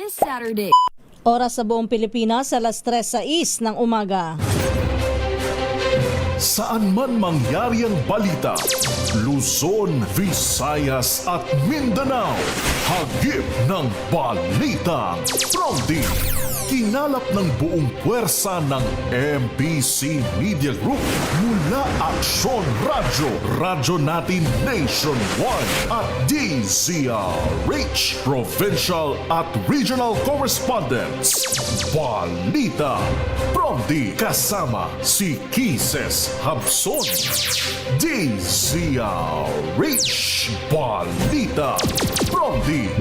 to Saturday. Oras sa buong Pilipinas, alas 3:06 ng umaga. Saan man mangyari ang balita, Luzon, Visayas at Mindanao, hagip ng balitang Pronti. Kinalap ng buong puwersa ng MBC Media Group mula Aksyon Radyo, Radyo Natin Nationwide at DZRH, Provincial at Regional Correspondents. Balita Pronti kasama si Kises Habson. DZRH, Balita Pronti.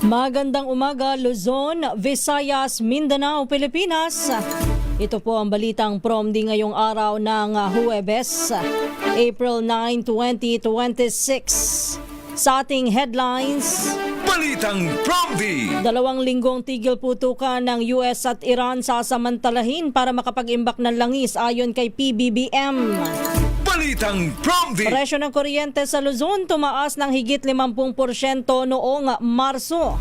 Magandang umaga, Luzon, Visayas, Mindanao, Pilipinas. Ito po ang balitang Promdi ngayong araw ng Huwebes, April 9, 2026. Sa ating headlines, Balitang Promdi! 2 linggong tigil putukan ng US at Iran sasamantalahin para makapag-imbak ng langis ayon kay PBBM. Balitang Promdi! Presyo ng kuryente sa Luzon tumaas ng higit 50% noong Marso.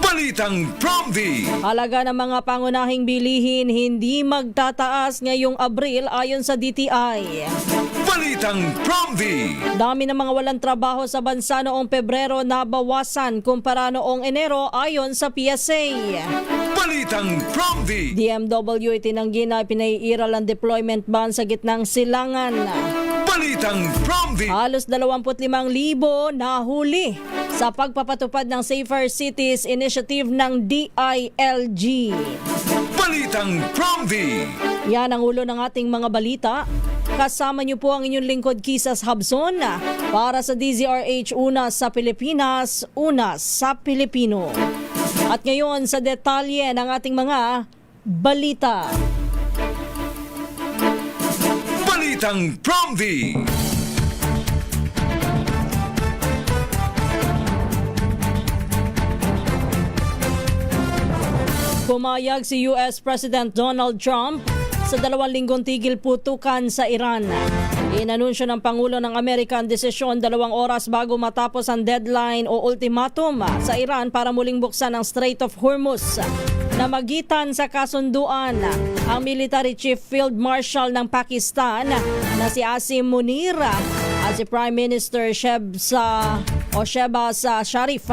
Balitang Promdi! Halaga ng mga pangunahing bilihin hindi magtataas ngayong Abril ayon sa DTI. Balitang Promdi! Dami ng mga walang trabaho sa bansa noong Pebrero nabawasan kumpara noong Enero ayon sa PSA. Balitang Promdi! DMW itinanggi na pinaiiral ang deployment ban sa gitnang silangan. Balitang Promdi! Halos 25,000 nahuli sa pagpapatupad ng Safer Cities Initiative ng DILG. Balitang Promdi! Yan ang ulo ng ating mga balita. Kasama niyo po ang inyong lingkod Kisas Habson para sa DZRH, una sa Pilipinas, una sa Pilipino. At ngayon sa detalye ng ating mga balita. Balitang Promdi! Pumayag si US President Donald Trump sa 2 linggong tigil putukan sa Iran. Inanunsyo ng Pangulo ng Amerika ang desisyon 2 oras bago matapos ang deadline o ultimatum sa Iran para muling buksan ang Strait of Hormuz. Namagitan sa kasunduan ang Military Chief Field Marshal ng Pakistan na si Asim Munir at si Prime Minister Shehbaz Sharif.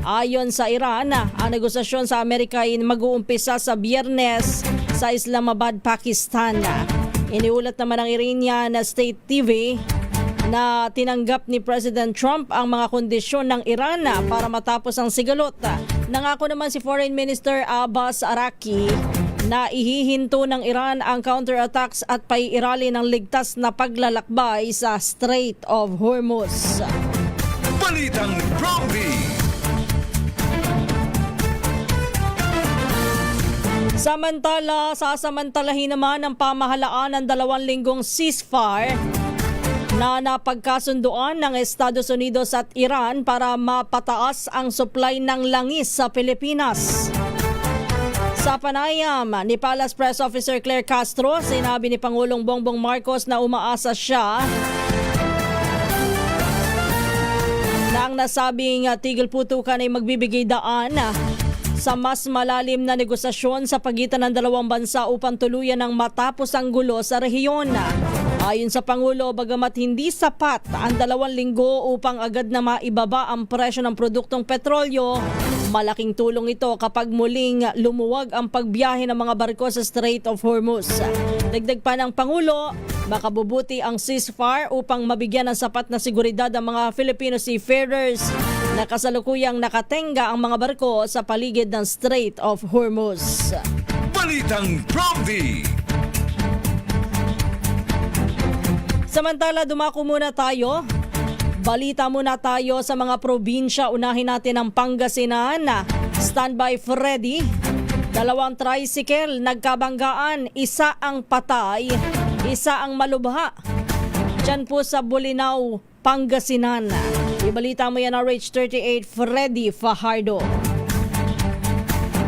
Ayon sa Iran, ang negosasyon sa Amerika ay mag-uumpisa sa Biyernes sa Islamabad, Pakistan. Iniulat naman ng Iranian State TV na tinanggap ni President Trump ang mga kondisyon ng Iran para matapos ang sigalot. Nangako naman si Foreign Minister Abbas Araki na ihihinto ng Iran ang counterattacks at paiirali ng ligtas na paglalakbay sa Strait of Hormuz. Balitang Promdi! Samantala, sasamantalahin naman ang pamahalaan ng 2 linggong ceasefire na napagkasunduan ng Estados Unidos at Iran para mapataas ang supply ng langis sa Pilipinas. Sa panayam ni Palace Press Officer Claire Castro, sinabi ni Pangulong Bongbong Marcos na umaasa siya na ang nasabing tigil putukan ay magbibigay daan sa mas malalim na negosasyon sa pagitan ng dalawang bansa upang tuluyan ng matapos ang gulo sa rehiyon. Ayon sa Pangulo, bagamat hindi sapat ang 2 linggo upang agad na maibaba ang presyo ng produktong petrolyo, malaking tulong ito kapag muling lumuwag ang pagbiyahe ng mga barko sa Strait of Hormuz. Dagdag pa ng Pangulo, makabubuti ang ceasefire upang mabigyan ng sapat na seguridad ang mga Filipino seafarers na kasalukuyang nakatenga ang mga barko sa paligid ng Strait of Hormuz. Balitang Promdi! Samantala, dumako muna tayo. Balita muna tayo sa mga probinsya. Unahin natin ang Pangasinan. Standby Freddy. 2 tricycle nagkabanggaan, isa ang patay isa ang malubha dyan po sa Bolinao, Pangasinan. Ibalita mo yan na RH38 Freddy Fajardo.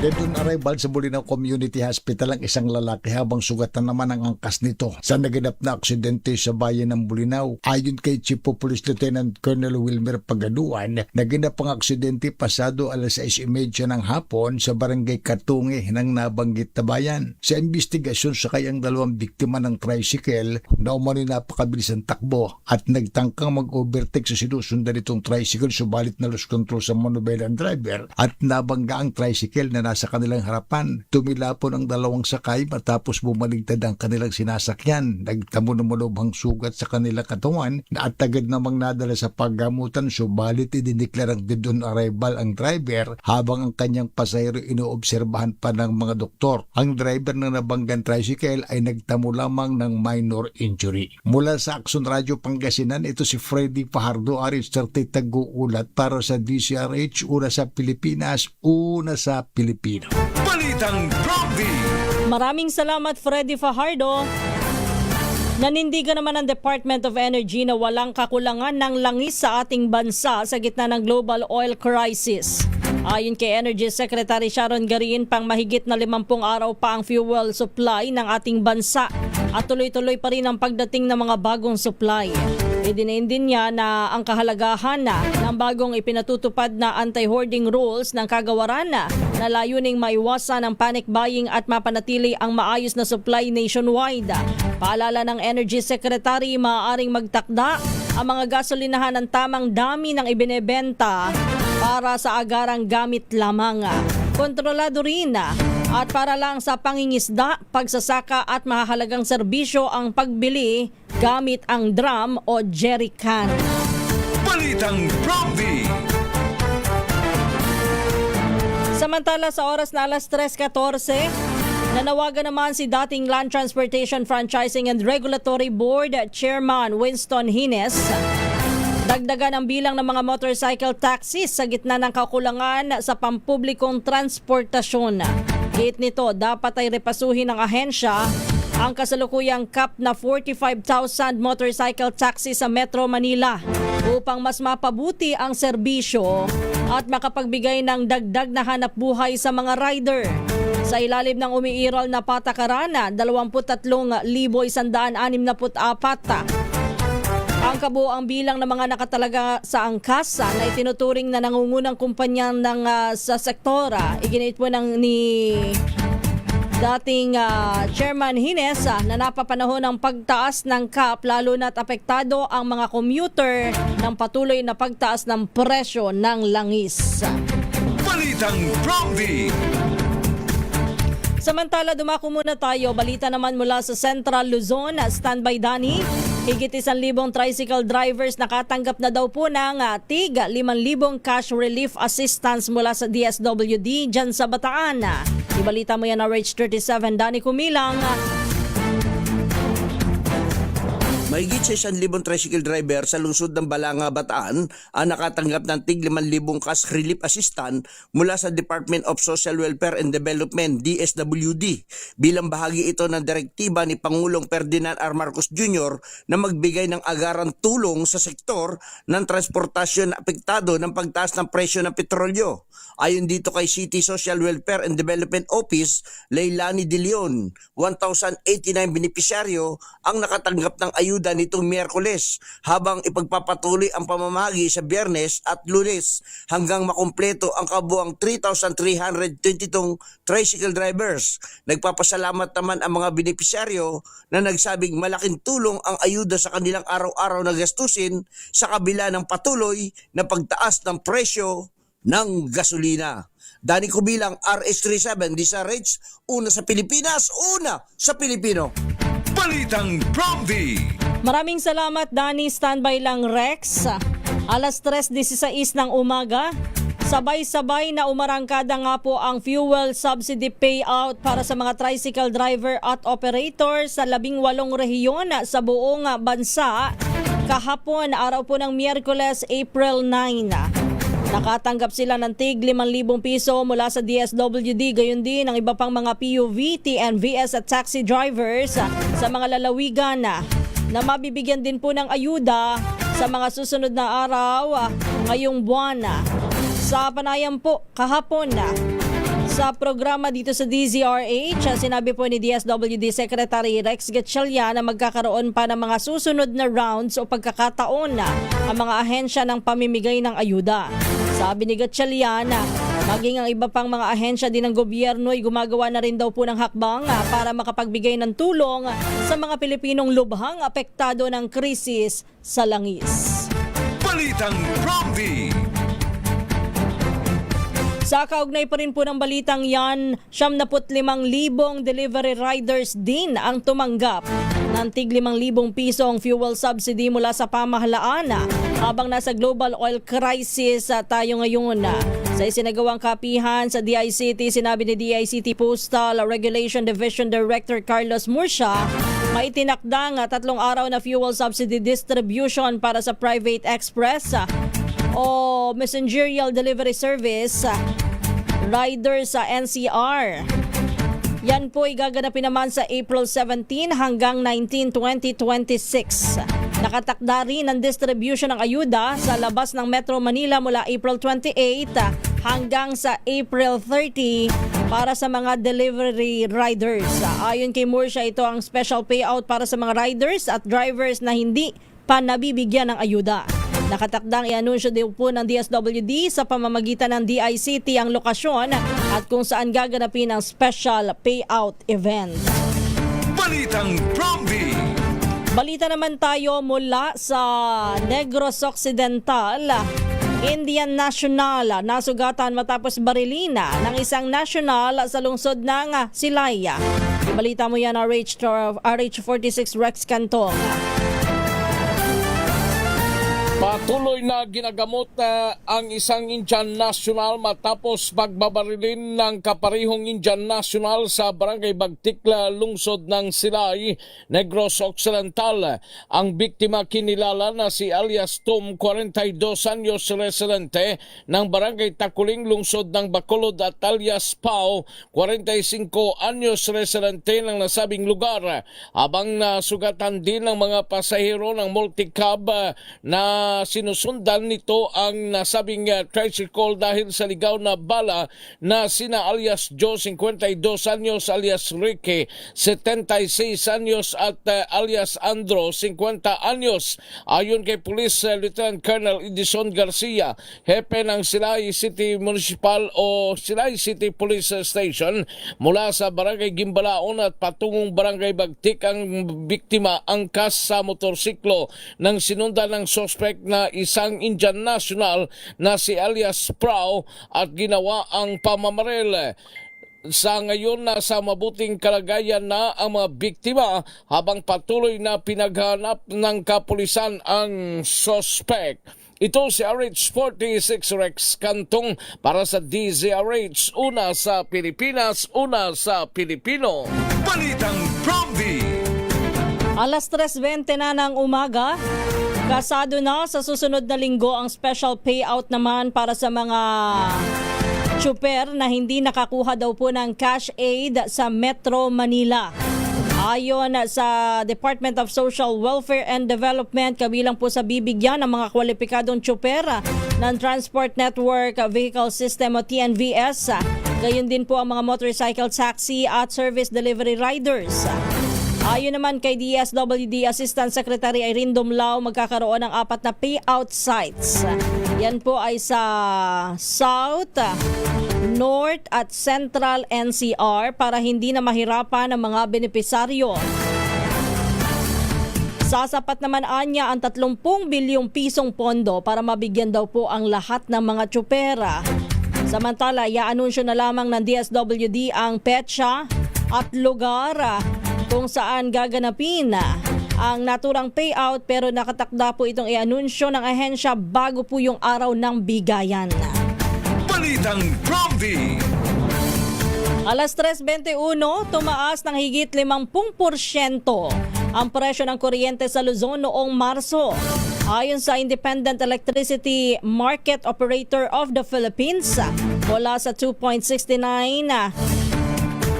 Dead on arrival sa Bolinao Community Hospital ang isang lalaki habang sugatan naman ang angkas nito sa naganap na aksidente sa bayan ng Bolinao. Ayon kay Chief of Police Lieutenant Colonel Wilmer Pagaduan, naganap ang aksidente pasado alas 6:30 ng hapon sa barangay Katungi ng nabanggit na bayan. Sa investigasyon sa kayang dalawang biktima ng tricycle na umano'y napakabilis ang takbo at nagtangkang mag-overtake sa sinusundan nitong tricycle subalit na lost control sa monobelang driver at nabangga ang tricycle na sa kanilang harapan. Tumilapon ang dalawang sakay matapos bumaligtad ang kanilang sinasakyan. Nagtamo ng malubhang sugat sa kanilang katawan na at agad namang nadala sa paggamutan subalit idineklarang dead on arrival ang driver habang ang kanyang pasahero inoobserbahan pa ng mga doktor. Ang driver ng nabanggang tricycle ay nagtamo lamang ng minor injury. Mula sa Action Radio Pangasinan, ito si Freddy Fajardo, RH38 Taguulat para sa DCRH, una sa Pilipinas, una sa Pilipinas. Balitang Promdi. Maraming salamat Freddy Fajardo. Nanindigan naman ang Department of Energy na walang kakulangan ng langis sa ating bansa sa gitna ng global oil crisis. Ayon kay Energy Secretary Sharon Garin, pang mahigit na 50 araw pa ang fuel supply ng ating bansa at tuloy-tuloy pa rin ang pagdating ng mga bagong supply. Idinain din niya na ang kahalagahan ng bagong ipinatutupad na anti-hoarding rules ng kagawaran na layuning maiwasan ang panic buying at mapanatili ang maayos na supply nationwide. Paalala ng Energy Secretary, maaaring magtakda ang mga gasolinahan ng tamang dami ng ibinebenta para sa agarang gamit lamang. Kontrolado rin at para lang sa pangingisda, pagsasaka at mahahalagang serbisyo ang pagbili gamit ang drum o jerrycan. Balitang Promdi. Samantala sa oras na alas 3:14, nanawagan naman si dating Land Transportation Franchising and Regulatory Board Chairman Winston Hines dagdagan ang bilang ng mga motorcycle taxis sa gitna ng kakulangan sa pampublikong transportasyon. Gate nito, dapat ay repasuhin ng ahensya ang kasalukuyang cap na 45,000 motorcycle taxis sa Metro Manila upang mas mapabuti ang serbisyo at makapagbigay ng dagdag na hanap buhay sa mga rider. Sa ilalim ng umiiral na patakaran, 23,164 ang kabuoang bilang ng mga nakatalaga sa angkas na itinuturing na nangungunang kumpanya ng sa sektora. Iginit po ni dating Chairman Hines na napapanahon ng pagtaas ng cap lalo na't apektado ang mga commuter ng patuloy na pagtaas ng presyo ng langis. Balitang Promdi. Samantala, dumako muna tayo. Balita naman mula sa Central Luzon. Standby Dani. Higit 1,000 tricycle drivers nakatanggap na daw po ng tig 5,000 cash relief assistance mula sa DSWD dyan sa Bataan. Ibalita mo yan na RH37 Dani Kumilang. Mahigit sa 1,000 tricycle driver sa lungsod ng Balanga, Bataan ang nakatanggap ng tig 5,000 cash relief assistance mula sa Department of Social Welfare and Development, DSWD, bilang bahagi ito ng direktiba ni Pangulong Ferdinand R. Marcos Jr. na magbigay ng agarang tulong sa sektor ng transportasyon na apektado ng pagtaas ng presyo ng petrolyo. Ayon dito kay City Social Welfare and Development Office, Leilani De Leon, 1,089 benepisyaryo ang nakatanggap ng ayuda nitong Miyerkules habang ipagpapatuloy ang pamamahagi sa Biyernes at Lunes hanggang makumpleto ang kabuang 3,322 tricycle drivers. Nagpapasalamat naman ang mga benepisyaryo na nagsabing malaking tulong ang ayuda sa kanilang araw-araw na gastusin sa kabila ng patuloy na pagtaas ng presyo ng gasolina. Dani Kubilang, RH37, DCRH, una sa Pilipinas, una sa Pilipino. Balitang Promdi. Maraming salamat Dani. Standby lang Rex. Alas 3:16 ng umaga. Sabay-sabay na umarangkada nga po ang fuel subsidy payout para sa mga tricycle driver at operator sa 18 rehiyon sa buong bansa. Kahapon, araw po ng Miyerkules, April 9. Nakatanggap sila ng tig 5,000 piso mula sa DSWD, gayon din ang iba pang mga PUV, TNVS at taxi drivers sa mga lalawigan na mabibigyan din po ng ayuda sa mga susunod na araw ngayong buwan. Sa panayam po kahapon sa programa dito sa DZRH, sinabi po ni DSWD Secretary Rex Gatchalian na magkakaroon pa ng mga susunod na rounds o pagkakataon ang mga ahensya ng pamimigay ng ayuda. Sabi ni Gatchalian, maging ang iba pang mga ahensya din ng gobyerno ay gumagawa na rin daw po ng hakbang para makapagbigay ng tulong sa mga Pilipinong lubhang apektado ng krisis sa langis. Balitang Promdi. Sa kaugnay pa rin po ng balitang yan, 75,000 delivery riders din ang tumanggap ng tig 5,000 pisong fuel subsidy mula sa pamahalaan habang nasa global oil crisis tayo ngayon. Sa isinagawang kapihan sa DICT, sinabi ni DICT Postal Regulation Division Director Carlos Murcia, may tinakdang 3 araw na fuel subsidy distribution para sa private express o messengerial delivery service riders sa NCR. Yan po ay gaganapin naman sa April 17 hanggang 19, 2026. Nakatakda rin ang distribution ng ayuda sa labas ng Metro Manila mula April 28 hanggang sa April 30 para sa mga delivery riders. Ayon kay Murcia, ito ang special payout para sa mga riders at drivers na hindi pa nabibigyan ng ayuda. Nakatakdang i-anunsyo din po ng DSWD sa pamamagitan ng DICT ang lokasyon at kung saan gaganapin ang special payout event. Balitang Promdi. Balita naman tayo mula sa Negros Occidental. Indian National nasugatan matapos barilina ng isang national sa lungsod ng Silaya. Balita mo yan RH46 Rex Cantong. Patuloy na ginagamot ang isang Indian national matapos pagbabarilin ng kaparihong Indian national sa Barangay Bagtikla, lungsod ng Silay, Negros Occidental. Ang biktima kinilala na si alias Tom, 42 anyos, residente ng Barangay Takuling, lungsod ng Bacolod, at alias Pao, 45 anyos, residente ng nasabing lugar. Habang nasugatan din ng mga pasahero ng multicab na sinusundan nito ang nasabing tricycle dahil sa ligaw na bala na sina alias Joe, 52 anyos, alias Ricky, 76 anyos, at alias Andro, 50 anyos. Ayon kay Police Lieutenant Colonel Edison Garcia, hepe ng Silay City Municipal o Silay City Police Station, mula sa Barangay Gimbalaon at patungong Barangay Bagtik ang biktima angkas sa motorsiklo nang sinundan ng suspect na isang Indian national na si alias Prao at ginawa ang pamamaril. Sa ngayon, nasa mabuting kalagayan na ang mga biktima habang patuloy na pinaghanap ng kapulisan ang suspect. Ito si RH46 Rex Cantong para sa DZRH, una sa Pilipinas, una sa Pilipino. Balitang Promdi. Alas 3:20 na ng umaga. Kasado na sa susunod na linggo ang special payout naman para sa mga tsuper na hindi nakakuha daw po ng cash aid sa Metro Manila. Ayon sa Department of Social Welfare and Development, kabilang po sa bibigyan ng mga kwalipikadong tsuper ng Transport Network Vehicle System o TNVS. Gayon din po ang mga motorcycle taxi at service delivery riders. Ayon naman kay DSWD Assistant Secretary Irene Dumlao, magkakaroon ng 4 na payout sites. Yan po ay sa South, North at Central NCR para hindi na mahirapan ang mga benepisaryo. Sasapat naman anya ang 30 bilyong pisong pondo para mabigyan daw po ang lahat ng mga tsupera. Samantala, i-anunsyo na lamang ng DSWD ang petsa at lugar kung saan gaganapin ang naturang payout, pero nakatakda po itong i-anunsyo ng ahensya bago po yung araw ng bigayan. Balitang Promdi. Alas 3:21, tumaas ng higit 50% ang presyo ng kuryente sa Luzon noong Marso. Ayon sa Independent Electricity Market Operator of the Philippines, mula sa 2.69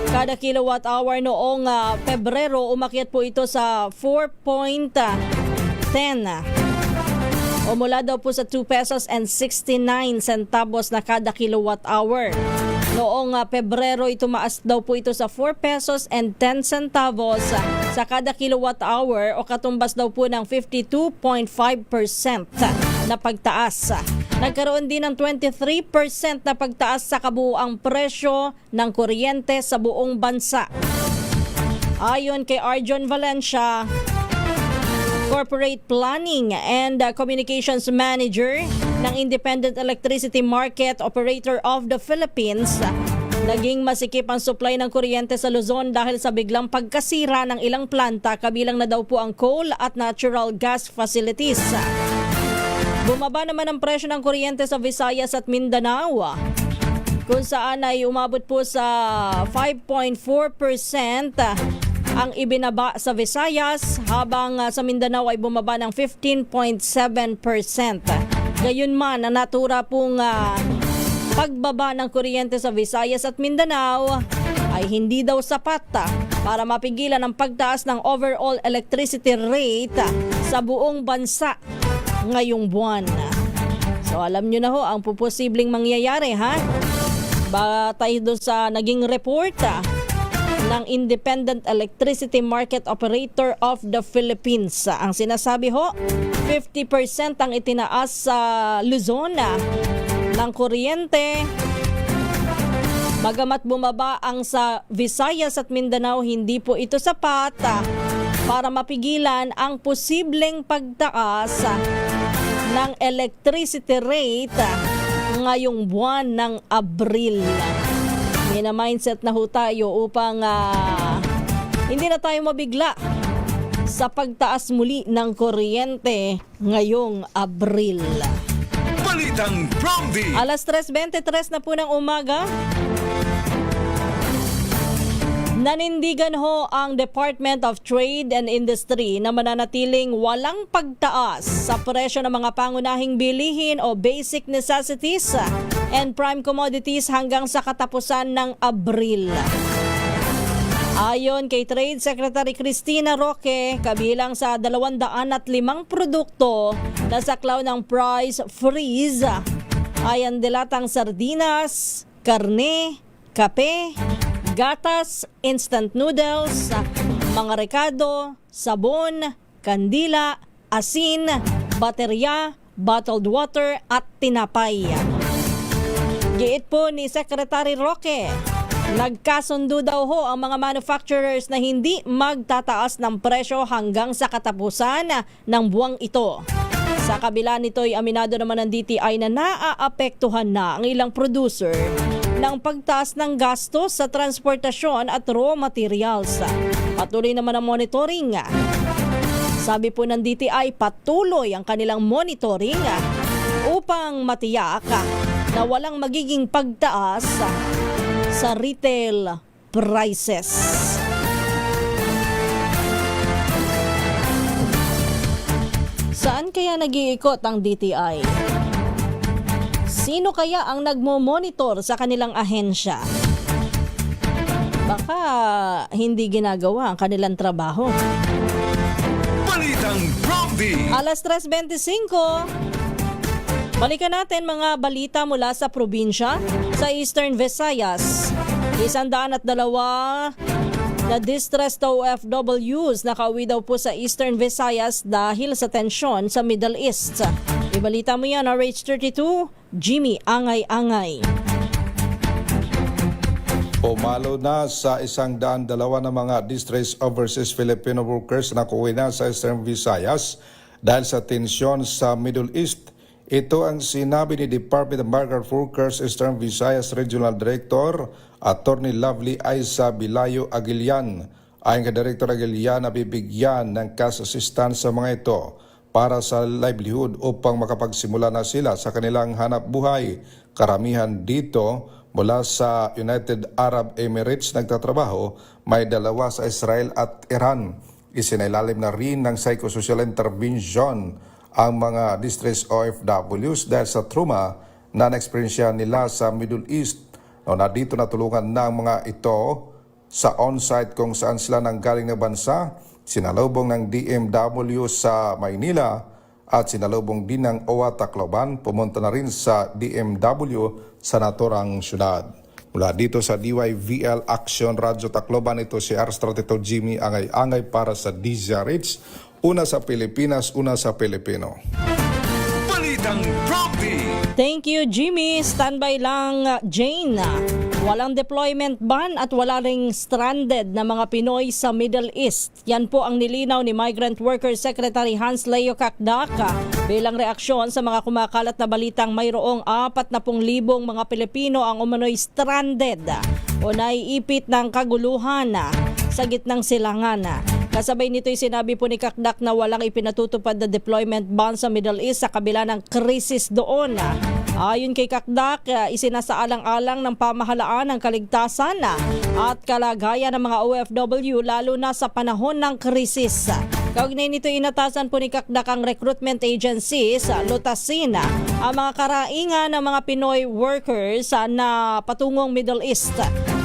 kada kilowatt hour noong Pebrero, umakyat po ito sa 4.10 o mula daw po sa 2 pesos and 69 centavos na kada kilowatt hour. Noong Pebrero, tumaas daw po ito sa 4 pesos and 10 centavos sa kada kilowatt hour o katumbas daw po ng 52.5% na pagtaas. Nagkaroon din ng 23% na pagtaas sa kabuuang presyo ng kuryente sa buong bansa. Ayon kay Arjon Valencia, Corporate Planning and Communications Manager ng Independent Electricity Market Operator of the Philippines, naging masikip ang supply ng kuryente sa Luzon dahil sa biglang pagkasira ng ilang planta, kabilang na daw po ang coal at natural gas facilities. Bumaba naman ang presyo ng kuryente sa Visayas at Mindanao, kung saan ay umabot po sa 5.4% ang ibinaba sa Visayas, habang sa Mindanao ay bumaba ng 15.7%. Gayunman, natura pong pagbaba ng kuryente sa Visayas at Mindanao ay hindi daw sapat para mapigilan ang pagtaas ng overall electricity rate sa buong bansa ngayong buwan. So alam nyo na ho ang posibleng mangyayari, ha? Batay doon sa naging report ng Independent Electricity Market Operator of the Philippines. Ang sinasabi ho, 50% ang itinaas sa Luzon ng kuryente. Bagamat bumaba ang sa Visayas at Mindanao, hindi po ito sapat para mapigilan ang posibleng pagtaas ng electricity rate ngayong buwan ng Abril. May na mindset na ho tayo upang hindi na tayo mabigla sa pagtaas muli ng kuryente ngayong Abril. Balitang Promdi. Alas 3:23 na po ng umaga. Nanindigan ho ang Department of Trade and Industry na mananatiling walang pagtaas sa presyo ng mga pangunahing bilihin o basic necessities and prime commodities hanggang sa katapusan ng Abril. Ayon kay Trade Secretary Cristina Roque, kabilang sa 205 produkto na saklaw ng price freeze ay ang dilatang sardinas, karne, kape, gatas, instant noodles, mga rekado, sabon, kandila, asin, baterya, bottled water at tinapay. Giit po ni Secretary Roque, nagkasundo daw ho ang mga manufacturers na hindi magtataas ng presyo hanggang sa katapusan ng buwang ito. Sa kabila nito'y aminado naman ng DTI na naaapektuhan na ang ilang producer ng pagtaas ng gastos sa transportasyon at raw materials. Patuloy naman ang monitoring. Sabi po ng DTI, patuloy ang kanilang monitoring upang matiyak na walang magiging pagtaas sa retail prices. Saan kaya nag-iikot ang DTI? Sino kaya ang nagmo-monitor sa kanilang ahensya? Baka hindi ginagawa ang kanilang trabaho. Balitang Promdi. Alas 3:25. Balikan natin mga balita mula sa probinsya. Sa Eastern Visayas, 102 na distressed OFWs nakauwi daw po sa Eastern Visayas dahil sa tensyon sa Middle East. Ibalita mo yan, RH32, Jimmy Angay-Angay. Pumalo na sa 102 na mga distressed overseas Filipino workers na kuwi na sa Eastern Visayas dahil sa tensyon sa Middle East. Ito ang sinabi ni Department of Migrant Workers Eastern Visayas Regional Director Attorney Lovely Aiza Bilayo Aguilian. Ayon kay Director Aguilian, nabibigyan ng cash assistance sa mga ito para sa livelihood upang makapagsimula na sila sa kanilang hanap buhay. Karamihan dito mula sa United Arab Emirates nagtatrabaho, may 2 sa Israel at Iran. Isinailalim na rin ng psychosocial intervention ang mga distress OFWs dahil sa trauma na na-experience nila sa Middle East. Na dito natulungan ng mga ito sa on-site kung saan sila nanggaling na bansa, sinalubong ng DMW sa Maynila at sinalubong din ng OWA Tacloban, pumunta na rin sa DMW sa naturang syudad. Mula dito sa DYVL Action Radyo Tacloban, ito si Arstratito Jimmy Angay-Angay para sa DZRH. Una sa Pilipinas, una sa Pilipino. Balitang Prompty. Thank you, Jimmy. Standby lang, Jane. Walang deployment ban at wala ring stranded na mga Pinoy sa Middle East. Yan po ang nilinaw ni Migrant Workers Secretary Hans Leo Kakdak bilang reaksyon sa mga kumakalat na balitang mayroong 40,000 mga Pilipino ang umano'y stranded o naiipit ng kaguluhan sa gitnang silangan. Kasabay nito'y sinabi po ni Kakdak na walang ipinatutupad na deployment ban sa Middle East sa kabila ng krisis doon. Ayon kay Kakdak, isinasaalang-alang ng pamahalaan ang kaligtasan at kalagayan ng mga OFW lalo na sa panahon ng krisis. Kaugnay nito inatasan po ni Kakdak ang recruitment agencies, lutasin ang mga karaingan ng mga Pinoy workers na patungong Middle East,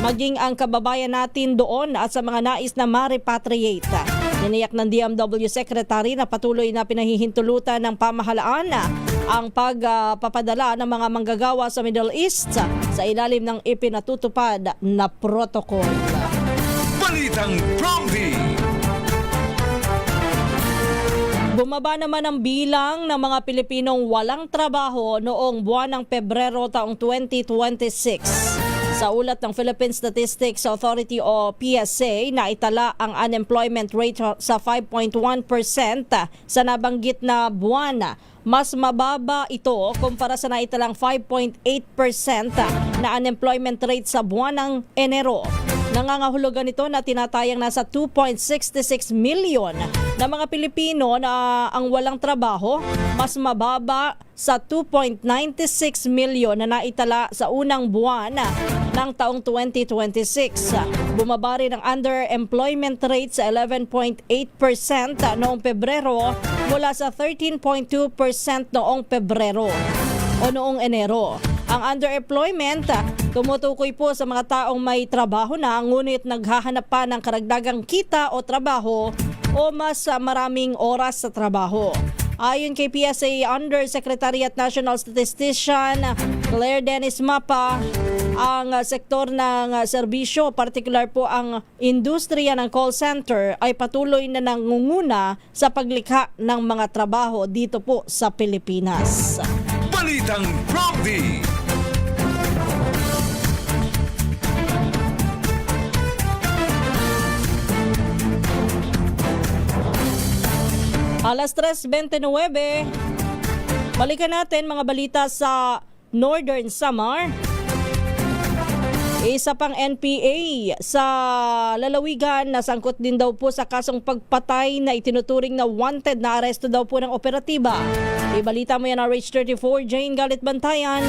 maging ang kababayan natin doon at sa mga nais na ma-repatriate. Niniyak ng DMW Secretary na patuloy na pinahihintulutan ng pamahalaan ang pagpapadala ng mga manggagawa sa Middle East sa ilalim ng ipinatutupad na protocol. Balitang Prompty. Bumaba naman ang bilang ng mga Pilipinong walang trabaho noong buwan ng Pebrero taong 2026. Sa ulat ng Philippine Statistics Authority o PSA, naitala ang unemployment rate sa 5.1% sa nabanggit na buwan. Mas mababa ito kumpara sa naitalang 5.8% na unemployment rate sa buwan ng Enero. Nangangahulugan ito na tinatayang nasa 2.66 million na mga Pilipino na ang walang trabaho, mas mababa sa 2.96 million na naitala sa unang buwan ng taong 2026. Bumaba rin ang underemployment rate sa 11.8% noong Pebrero mula sa 13.2% noong Pebrero o noong Enero. Ang underemployment tumutukoy po sa mga taong may trabaho na ngunit naghahanap pa ng karagdagang kita o trabaho o mas maraming oras sa trabaho. Ayon kay PSA Undersecretary at National Statistician Claire Dennis Mapa, ang sektor ng serbisyo, partikular po ang industriya ng call center, ay patuloy na nangunguna sa paglikha ng mga trabaho dito po sa Pilipinas. Balitang Prompty. Alas 3:29, balikan natin mga balita sa Northern Samar. Isa pang NPA sa lalawigan na sangkot din daw po sa kasong pagpatay na itinuturing na wanted na aresto daw po ng operatiba. Ibalita mo yan na RH34, Jane Galit Bantayan.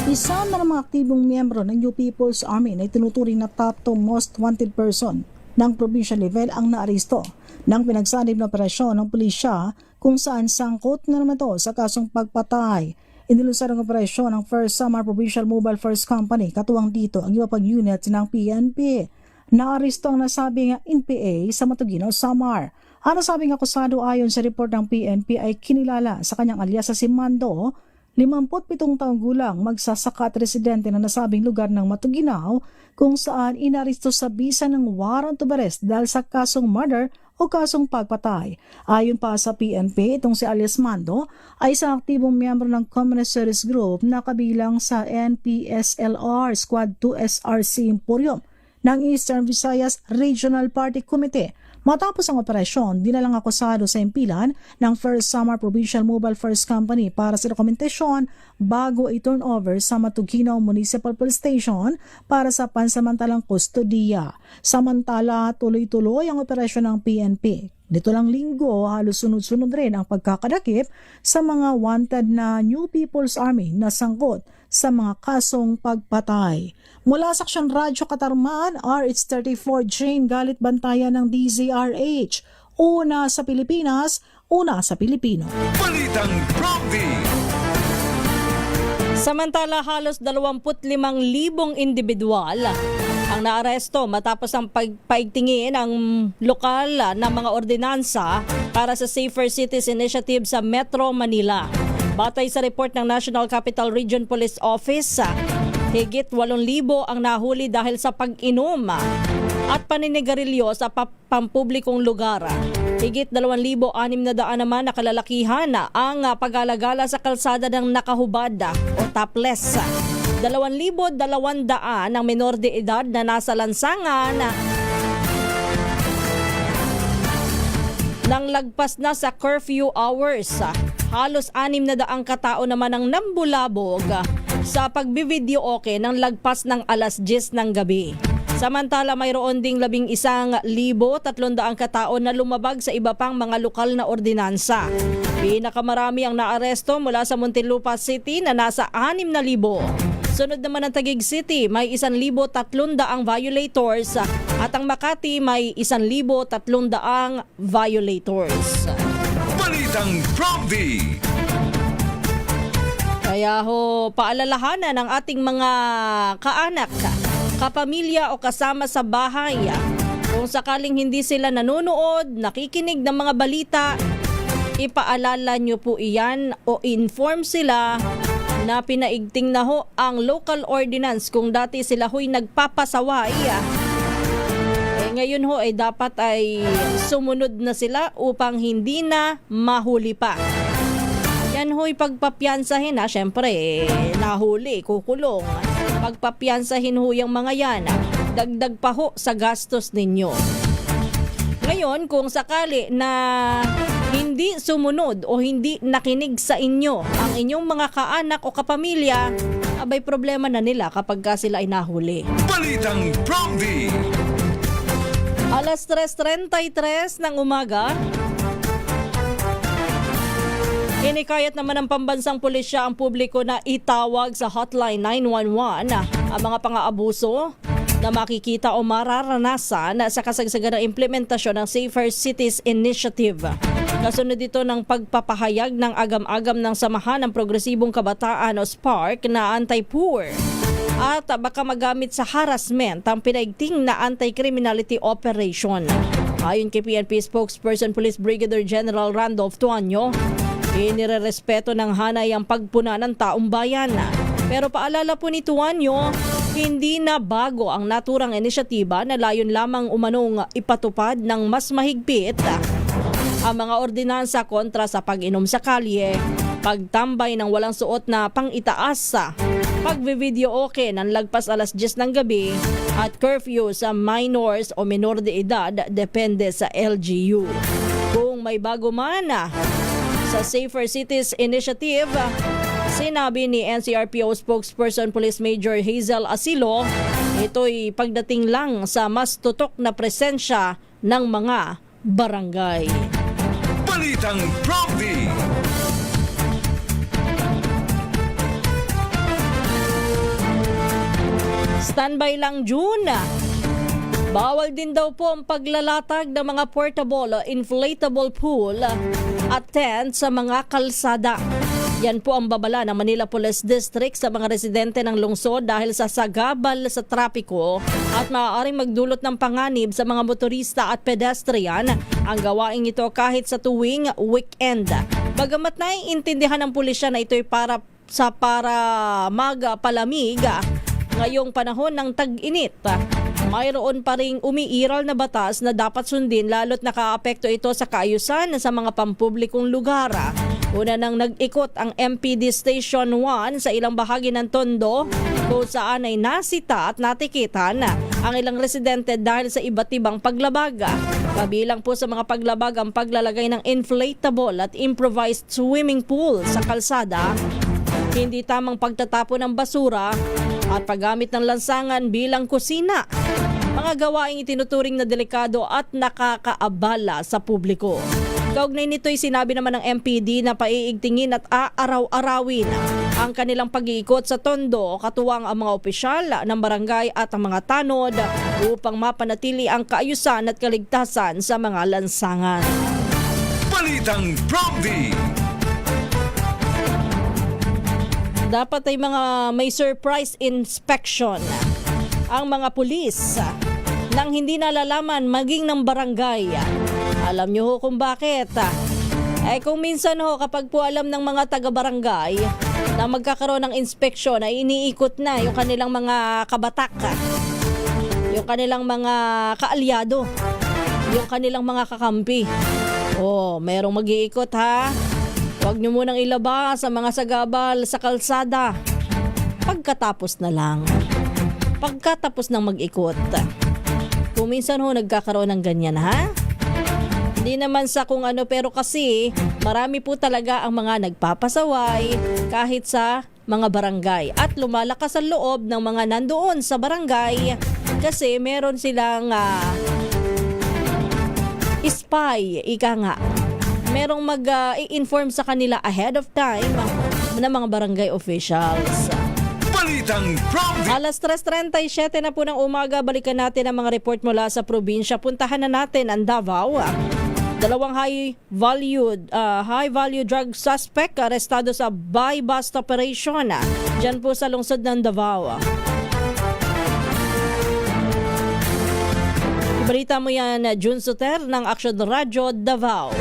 Isa na ng mga aktibong miyembro ng New People's Army na itinuturing na top to most wanted person ng provincial level ang naaresto ng pinagsanib na operasyon ng pulisya kung saan sangkot na naman to sa kasong pagpatay. Inilusad ang operasyon ng First Samar Provincial Mobile First Company, katuwang dito ang iba pang units ng PNP. Naaresto ang nasabing NPA sa Matugino, Samar. Ang nasabing akusado ayon sa report ng PNP ay kinilala sa kanyang alias sa si Mando, 57 taong gulang, magsasaka at residente na nasabing lugar ng Matuginao kung saan inaresto sa bisa ng warrant of arrest dahil sa kasong murder o kasong pagpatay. Ayon pa sa PNP, itong si alias Mando ay isang aktibong miyembro ng Communist Service Group na kabilang sa NPSLR Squad 2 SRC Emporium ng Eastern Visayas Regional Party Committee. Matapos ang operasyon, dinalang akusado sa impilan ng First Samar Provincial Mobile First Company para sa dokumentasyon bago i-turnover sa Matugino Municipal Police Station para sa pansamantalang kustodiya. Samantala, tuloy-tuloy ang operasyon ng PNP. Dito lang linggo, halos sunod-sunod rin ang pagkakadakip sa mga wanted na New People's Army na sangkot sa mga kasong pagpatay. Mula sa Aksyon Radyo Katarman, RH34 Jane Galit Bantayan ng DZRH. Una sa Pilipinas, una sa Pilipino. Balitang Prompty. Samantala, halos 25,000 individual ang naaresto matapos ang pagpaigtingin ang lokal na mga ordinansa para sa Safer Cities Initiative sa Metro Manila. Batay sa report ng National Capital Region Police Office, higit 8,000 ang nahuli dahil sa pag-inom at paninigarilyo sa pampublikong lugar. Higit 2,600 naman na kalalakihan ang pag-alagala sa kalsada ng nakahubad o topless. 2,200 ang menor de edad na nasa lansangan nang lagpas na sa curfew hours. Halos 600 katao naman ang nambulabog sa pagbivideoke ng lagpas ng alas 10 ng gabi. Samantala, mayroon ding 11,300 katao na lumabag sa iba pang mga lokal na ordinansa. Pinakamarami ang naaresto mula sa Muntinlupa City na nasa 6,000. Sunod naman ang Taguig City, may 1,300 violators at ang Makati may 1,300 violators. Balitang Prompty. Kaya paalalahanan ng ating mga kaanak, kapamilya o kasama sa bahay. Kung sakaling hindi sila nanonood, nakikinig ng mga balita, ipaalala nyo po iyan o inform sila na pinaigting na ang local ordinance kung dati sila nagpapasaway. Ngayon dapat ay sumunod na sila upang hindi na mahuli pa. Yan pagpapiansahin syempre nahuli, kukulong. Pagpapiansahin yung mga yan, dagdag pa sa gastos ninyo. Ngayon, kung sakali na hindi sumunod o hindi nakinig sa inyo ang inyong mga kaanak o kapamilya, abay problema na nila kapag sila ay nahuli. Balitang Prompty. Alas 3:33 ng umaga, inikayat naman ng pambansang pulisya ang publiko na itawag sa hotline 911 ang mga pang-aabuso na makikita o mararanasan sa kasagsagan ng implementasyon ng Safer Cities Initiative. Kasunod dito ng pagpapahayag ng agam-agam ng Samahan ng Progresibong Kabataan o SPARC na anti-poor at baka magamit sa harassment ang pinaigting na anti-criminality operation. Ayon kay PNP spokesperson Police Brigadier General Randolph Tuanyo, inirerespeto ng hanay ang pagpuna ng taong bayan. Pero paalala po ni Tuanyo, hindi na bago ang naturang inisyatiba na layon lamang umanong ipatupad ng mas mahigpit ang mga ordinansa kontra sa pag-inom sa kalye, pagtambay ng walang suot na pang-itaas, pagbivideoke ng lagpas alas 10 ng gabi at curfew sa minors o menor de edad depende sa LGU. Kung may bago man sa Safer Cities Initiative, sinabi ni NCRPO spokesperson Police Major Hazel Asilo, ito'y pagdating lang sa mas tutok na presensya ng mga barangay. Balitang Prompty. Standby lang June. Bawal din daw po ang paglalatag ng mga portable inflatable pool at tent sa mga kalsada. Yan po ang babala ng Manila Police District sa mga residente ng lungsod dahil sa sagabal sa trapiko at maaaring magdulot ng panganib sa mga motorista at pedestrian ang gawaing ito kahit sa tuwing weekend. Bagamat naiintindihan ng pulisya na ito'y para magpalamig ngayong panahon ng tag-init, mayroon pa ring umiiral na batas na dapat sundin lalo't nakaapekto ito sa kaayusan sa mga pampublikong lugar. Una nang nag-ikot ang MPD Station 1 sa ilang bahagi ng Tondo kung saan ay nasita at natikitan ang ilang residente dahil sa iba't ibang paglabag. Kabilang po sa mga paglabag ang paglalagay ng inflatable at improvised swimming pool sa kalsada, hindi tamang pagtatapon ng basura at paggamit ng lansangan bilang kusina. Mga gawaing itinuturing na delikado at nakakaabala sa publiko. Kaugnay nito'y sinabi naman ng MPD na paiigtingin at aaraw-arawin ang kanilang pag-iikot sa Tondo, katuwang ang mga opisyal ng barangay at ang mga tanod upang mapanatili ang kaayusan at kaligtasan sa mga lansangan. Balitang Prompty. Dapat ay may surprise inspection ang mga pulis nang hindi nalalaman maging ng barangay. Alam nyo ho kung bakit. Kung minsan ho kapag po alam ng mga taga-barangay na magkakaroon ng inspeksyon ay iniikot na yung kanilang mga kabatak, yung kanilang mga kaalyado, yung kanilang mga kakampi. Merong mag-iikot ha. Huwag nyo munang ilabas sa mga sagabal sa kalsada. Pagkatapos na lang. Pagkatapos ng mag-ikot. Kung minsan ho nagkakaroon ng ganyan ha. Hindi naman sa kung ano, pero kasi marami po talaga ang mga nagpapasaway kahit sa mga barangay. At lumalakas ang loob ng mga nandoon sa barangay kasi meron silang spy, ika nga. Merong mag-i-inform sa kanila ahead of time ng mga barangay officials. Balitang Prompty. Alas 3:37 na po ng umaga, balikan natin ang mga report mula sa probinsya. Puntahan na natin ang Davao. Dalawang high value drug suspect arestado sa buy-bust operation dyan po sa lungsod ng Davao. Ibalita mo yan, June Soter ng Action Radio Davao.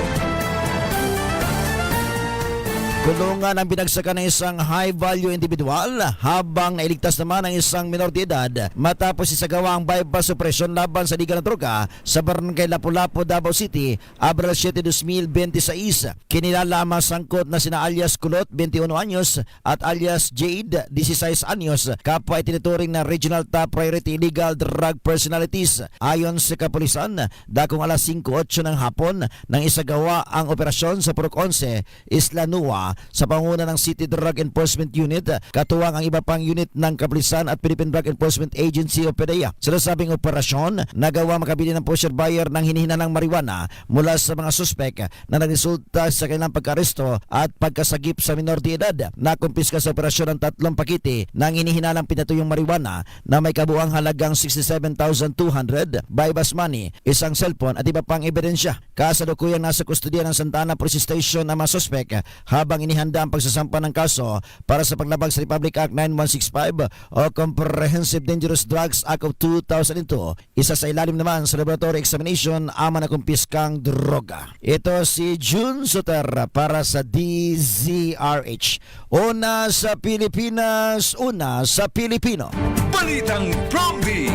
Kulungan ang binagsakan ng isang high-value individual habang nailigtas naman ang isang minor de edad matapos isagawa ang bypass operasyon laban sa liga ng droga sa barangay Lapu-Lapu, Davao City, Abril 7, 2026. Kinilala ang mga sangkot na sina alias Kulot, 21 anyos at alias Jade, 16 anyos, kapwa itinuturing na regional top priority illegal drug personalities. Ayon sa kapulisan, dakong alas 5:08 ng hapon nang isagawa ang operasyon sa Purok 11, Isla Nua, sa panguna ng City Drug Enforcement Unit, katuwang ang iba pang unit ng kapulisan at Philippine Drug Enforcement Agency o PDEA. Sa nasabing operasyon, nagawa makabili ng pusher buyer ng hinihinalang marijuana mula sa mga suspek na nagresulta sa kanilang pagkaresto at pagkasagip sa minor de edad. Nakumpiska sa operasyon ng 3 pakete ng hinihinalang pinatuyong marijuana na may kabuang halagang 67,200, buy-bust money, isang cellphone at iba pang ebidensya. Kasalukuyang nasa kustodiya ng Santana Police Station ang mga suspek habang inihanda ang pagsasampa ng kaso para sa paglabag sa Republic Act 9165 o Comprehensive Dangerous Drugs Act of 2002. Isa sa ilalim naman sa laboratory examination ang nakumpiskang droga. Ito si June Soter para sa DZRH. Una sa Pilipinas, una sa Pilipino. Balitang Prompty.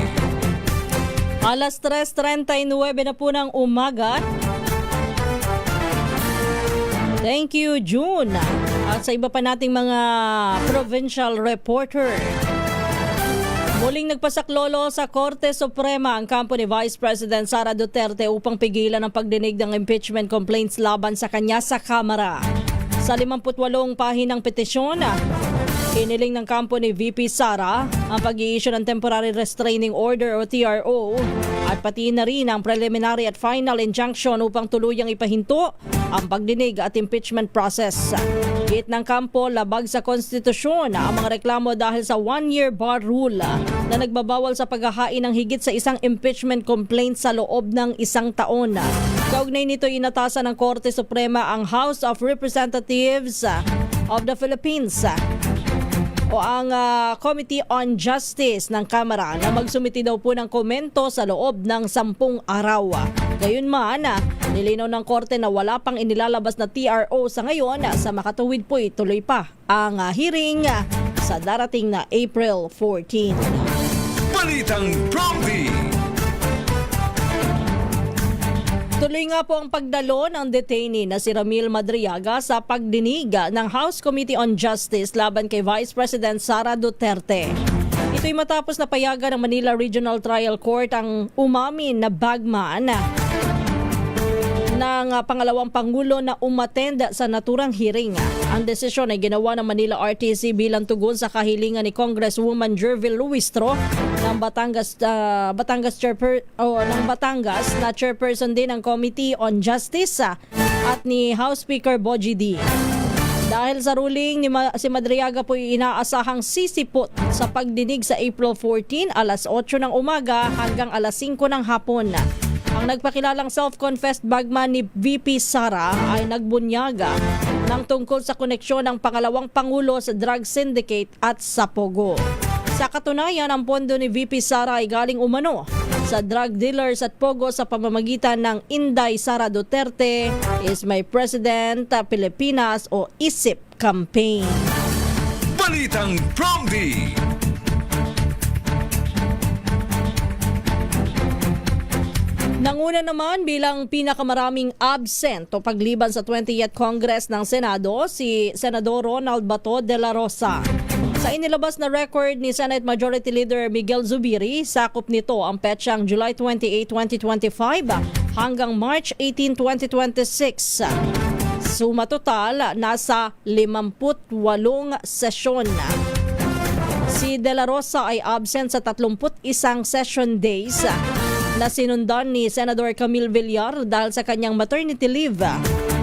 Alas 3:39 na po ng umaga. Thank you, June. At sa iba pa nating mga provincial reporter. Muling nagpasaklolo sa Korte Suprema ang kampo ni Vice President Sara Duterte upang pigilan ang pagdinig ng impeachment complaints laban sa kanya sa Kamara. Sa 58 pahinang petisyon, iniling ng kampo ni VP Sara ang pag-i-issue ng Temporary Restraining Order o TRO at pati na rin ang preliminary at final injunction upang tuluyang ipahinto ang pagdinig at impeachment process. Git ng kampo, labag sa konstitusyon ang mga reklamo dahil sa 1-year bar rule na nagbabawal sa paghahain ng higit sa isang impeachment complaint sa loob ng 1 taon. Kaugnay nito, inatasan ng Korte Suprema ang House of Representatives of the Philippines o ang Committee on Justice ng Kamara na magsumiti daw po ng komento sa loob ng 10 araw. Gayunman, nilinaw ng Korte na wala pang inilalabas na TRO sa ngayon. Sa makatuwid po, ituloy pa ang hearing sa darating na April 14. Balitang Prompty. Tuloy nga po ang pagdalo ng detainee na si Ramil Madriaga sa pagdinig ng House Committee on Justice laban kay Vice President Sara Duterte. Ito'y matapos na payagan ng Manila Regional Trial Court ang umamin na bagman ng pangalawang Pangulo na umattend sa naturang hearing. Ang desisyon ay ginawa ng Manila RTC bilang tugon sa kahilingan ni Congresswoman Jervil Luistro ng Batangas na chairperson din ng Committee on Justice at ni House Speaker Bogie D. Dahil sa ruling, si Madriaga po inaasahang sisipot sa pagdinig sa April 14, alas 8 ng umaga hanggang alas 5 ng hapon. Ang nagpakilalang self-confessed bagman ni VP Sara ay nagbunyaga ng tungkol sa koneksyon ng pangalawang pangulo sa drug syndicate at sa Pogo. Sa katunayan, ang pondo ni VP Sara ay galing umano sa drug dealers at Pogo sa pamamagitan ng Inday Sara Duterte is My President Pilipinas o ISIP campaign. Balitang Promdi. Nanguna naman bilang pinakamaraming absent o pagliban sa 20th Congress ng Senado si Senador Ronald Bato de la Rosa. Sa inilabas na record ni Senate Majority Leader Miguel Zubiri, sakop nito ang petsang July 28, 2025 hanggang March 18, 2026. Suma total, nasa 58 sesyon. Si De La Rosa ay absent sa 31 session days na sinundan ni Senator Camille Villar dahil sa kanyang maternity leave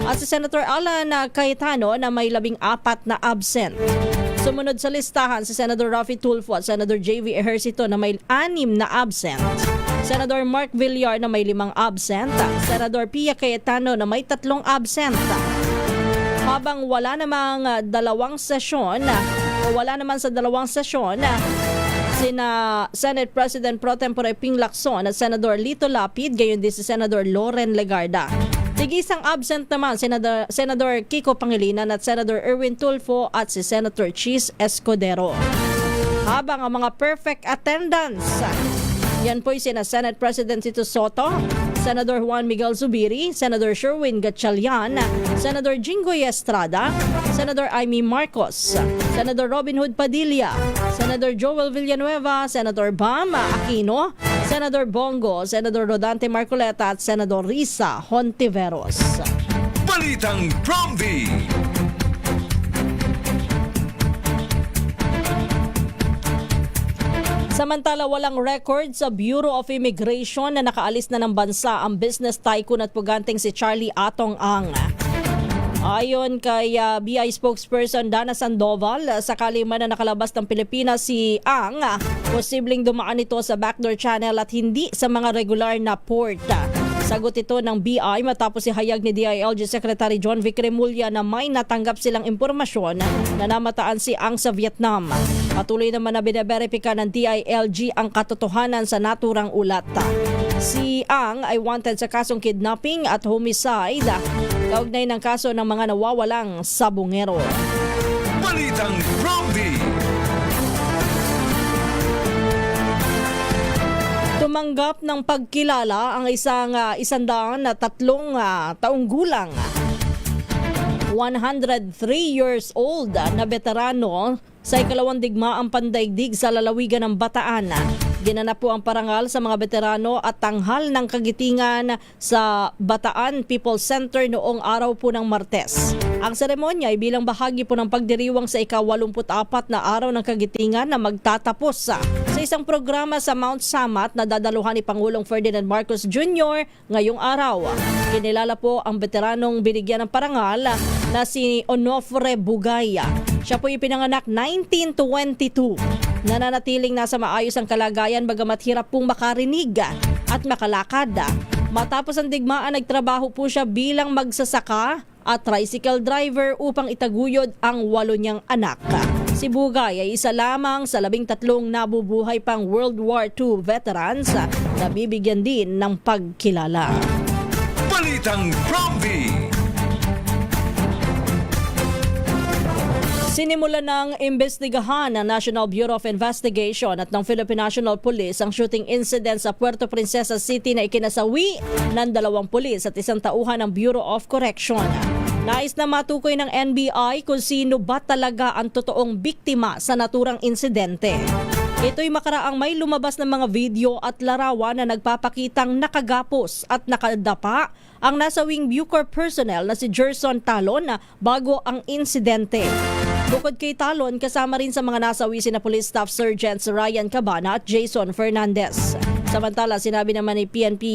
at si Senator Alan Cayetano na may 14 na absent. Sumunod sa listahan si Senator Raffy Tulfo at Senator J.V. Ejercito na may 6 na absent. Senator Mark Villar na may 5 absent. Senator Pia Cayetano na may 3 absent. Habang wala namang sa dalawang sesyon, sina Senate President Pro Tempore Ping Lacson at Senator Lito Lapid, gayon din si Senator Loren Legarda. Tig-isang absent naman Senator Kiko Pangilinan at Senator Erwin Tulfo at si Senator Chis Escudero. Habang ang mga perfect attendance, yan po sina Senate President Tito Soto, Senator Juan Miguel Zubiri, Senator Sherwin Gatchalian, Senator Jinggoy Estrada, Senator Amy Marcos, Senator Robin Hood Padilla, Senator Joel Villanueva, Senator Bam Aquino, Senator Bongo, Senator Rodante Marcoleta at Senator Risa Hontiveros. Balitang Promdi. Samantala, walang record sa Bureau of Immigration na nakaalis na ng bansa ang business tycoon at puganteng si Charlie Atong Ang. Ayon kay BI spokesperson Dana Sandoval, sakali man na nakalabas ng Pilipinas si Ang, posibleng dumaan ito sa backdoor channel at hindi sa mga regular na port. Sagot ito ng BI matapos ihayag ni DILG Secretary John Vic Remulla na may natanggap silang impormasyon na namataan si Ang sa Vietnam. Patuloy naman na binaberipika ng DILG ang katotohanan sa naturang ulat. Si Ang ay wanted sa kasong kidnapping at homicide, kaugnay ng kaso ng mga nawawalang sabungero. Balitang Promdi. Tumanggap ng pagkilala ang isang 103 taong gulang, 103 years old na veterano sa ikalawang digmaang pandaigdig sa lalawigan ng Bataan. Ginanap po ang parangal sa mga veterano at tanghal ng kagitingan sa Bataan People's Center noong araw po ng Martes. Ang seremonya ay bilang bahagi po ng pagdiriwang sa ika-84 na araw ng kagitingan na magtatapos sa isang programa sa Mount Samat na dadaluhan ni Pangulong Ferdinand Marcos Jr. ngayong araw. Kinilala po ang veteranong binigyan ng parangal na si Onofre Bugaya. Siya po ipinanganak 1922. Nananatiling nasa maayos ang kalagayan bagamat hirap pong makarinig at makalakad. Matapos ang digmaan, nagtrabaho po siya bilang magsasaka at tricycle driver upang itaguyod ang 8 niyang anak. Si Bugay ay isa lamang sa 13 nabubuhay pang World War II veterans na bibigyan din ng pagkilala. Balitang Promdi. Sinimula ng imbestigahan ng National Bureau of Investigation at ng Philippine National Police ang shooting incident sa Puerto Princesa City na ikinasawi ng 2 pulis at 1 tauhan ng Bureau of Correction. Nais na matukoy ng NBI kung sino ba talaga ang totoong biktima sa naturang insidente. Ito'y makaraang may lumabas ng mga video at larawan na nagpapakitang nakagapos at nakadapa ang nasawing Bucor personnel na si Gerson Talon bago ang insidente. Bukod kay Talon, kasama rin sa mga nasawi sina Police Staff Sergeants Ryan Cabana at Jason Fernandez. Samantala, sinabi naman ni PNP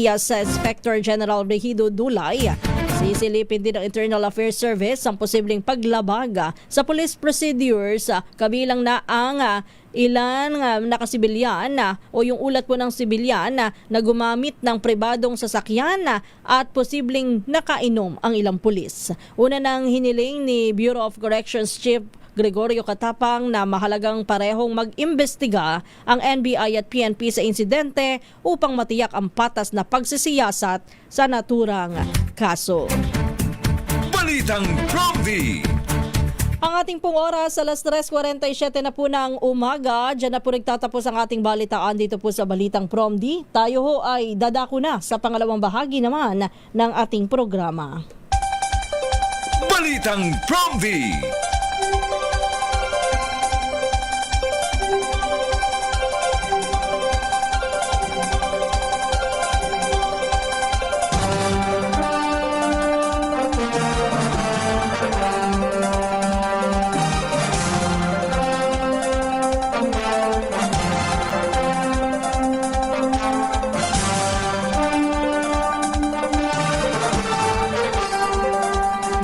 IAS Inspector General Regido Dulay, Sisilipin din ng Internal Affairs Service ang posibleng paglabag sa police procedures kabilang na ang ilan nakasibilyan o yung ulat po ng sibilyan na gumamit ng pribadong sasakyan at posibleng nakainom ang ilang pulis. Una nang hiniling ni Bureau of Corrections Chief Gregorio Katapang na mahalagang parehong mag-imbestiga ang NBI at PNP sa insidente upang matiyak ang patas na pagsisiyasat sa naturang kaso. Balitang Promdi. Ang ating pong oras, alas 3:47 na po ng umaga. Diyan na po nagtatapos ang ating balitaan dito po sa Balitang Promdi. Tayo ho ay dadako na sa pangalawang bahagi naman ng ating programa. Balitang Promdi.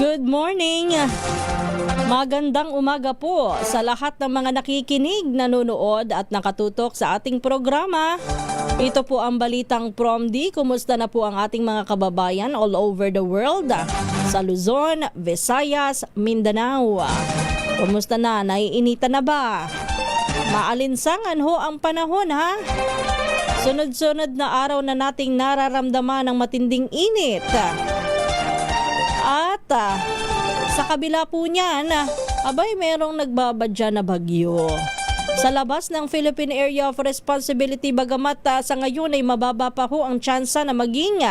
Good morning! Magandang umaga po sa lahat ng mga nakikinig, nanonood at nakatutok sa ating programa. Ito po ang Balitang Promdi. Kumusta na po ang ating mga kababayan all over the world? Sa Luzon, Visayas, Mindanao. Kumusta na? Naiinitan na ba? Maalinsangan ho ang panahon ha? Sunod-sunod na araw na nating nararamdaman ng matinding init. At sa kabila po niyan, abay merong nagbabadya na bagyo. Sa labas ng Philippine Area of Responsibility, bagamat sa ngayon ay mababa pa ho ang tsansa na maging